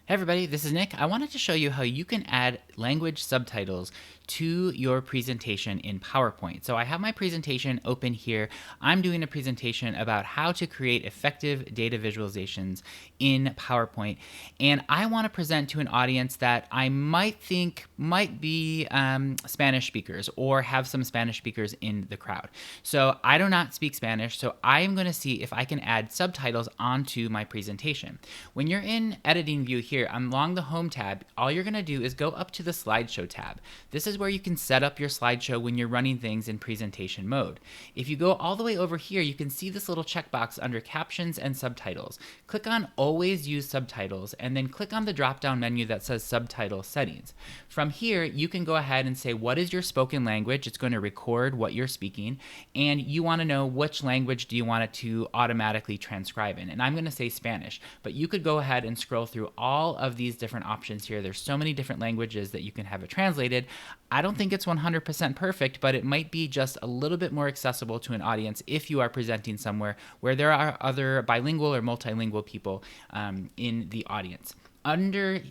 Hey everybody, this is Nick. I wanted to show you how you can add language subtitles to your presentation in PowerPoint. So I have my presentation open here. I'm doing a presentation about how to create effective data visualizations in PowerPoint. And I want to present to an audience that I might think might be Spanish speakers or have some Spanish speakers in the crowd. So I do not speak Spanish, so I am going to see if I can add subtitles onto my presentation. When you're in editing view here, along the home tab, all you're going to do is go up to the slideshow tab. This is where you can set up your slideshow when you're running things in presentation mode. If you go all the way over here, you can see this little checkbox under captions and subtitles. Click on always use subtitles and then click on the drop down menu that says subtitle settings. From here, you can go ahead and say what is your spoken language. It's going to record what you're speaking, and you want to know which language do you want it to automatically transcribe in. And I'm going to say Spanish, but you could go ahead and scroll through all of these different options here. There's so many different languages that you can have it translated. I don't think it's 100% perfect, but it might be just a little bit more accessible to an audience if you are presenting somewhere where there are other bilingual or multilingual people in the audience. Under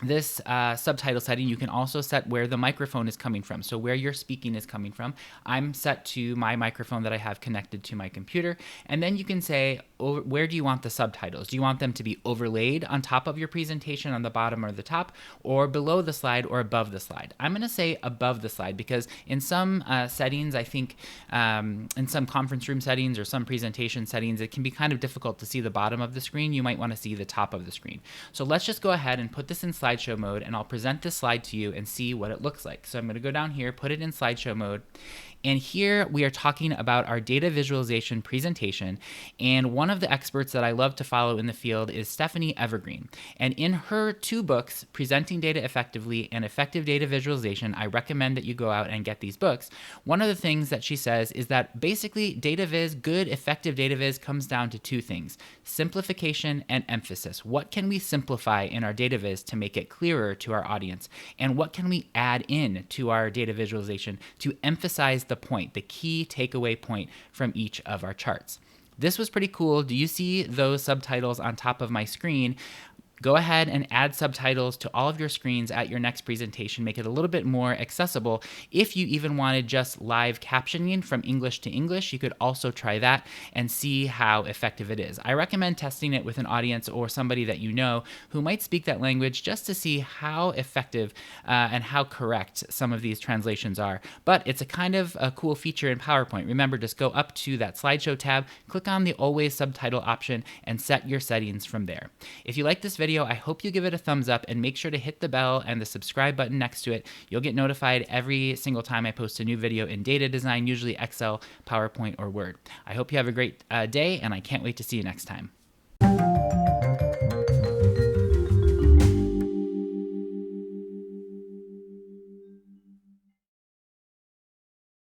this subtitle setting, you can also set where the microphone is coming from, so where your speaking is coming from. I'm set to my microphone that I have connected to my computer, and then you can say, where do you want the subtitles? Do you want them to be overlaid on top of your presentation on the bottom or the top, or below the slide or above the slide? I'm going to say above the slide because in some settings, I think in some conference room settings or some presentation settings, it can be kind of difficult to see the bottom of the screen. You might want to see the top of the screen. So let's just go ahead and put this in slideshow mode, and I'll present this slide to you and see what it looks like. So I'm going to go down here, put it in slideshow mode, and here we are talking about our data visualization presentation. And one of the experts that I love to follow in the field is Stephanie Evergreen. And in her 2 books, Presenting Data Effectively and Effective Data Visualization, I recommend that you go out and get these books. One of the things that she says is that basically data viz, good, effective data viz comes down to 2 things: simplification and emphasis. What can we simplify in our data viz to make it clearer to our audience? And what can we add in to our data visualization to emphasize the point, the key takeaway point from each of our charts? This was pretty cool. Do you see those subtitles on top of my screen? Go ahead and add subtitles to all of your screens at your next presentation. Make it a little bit more accessible. If you even wanted just live captioning from English to English, you could also try that and see how effective it is. I recommend testing it with an audience or somebody that you know who might speak that language just to see how effective and how correct some of these translations are. But it's a kind of a cool feature in PowerPoint. Remember, just go up to that slideshow tab, click on the always subtitle option, and set your settings from there. If you like this video, I hope you give it a thumbs up and make sure to hit the bell and the subscribe button next to it. You'll get notified every single time I post a new video in data design, usually Excel, PowerPoint, or Word. I hope you have a great day, and I can't wait to see you next time.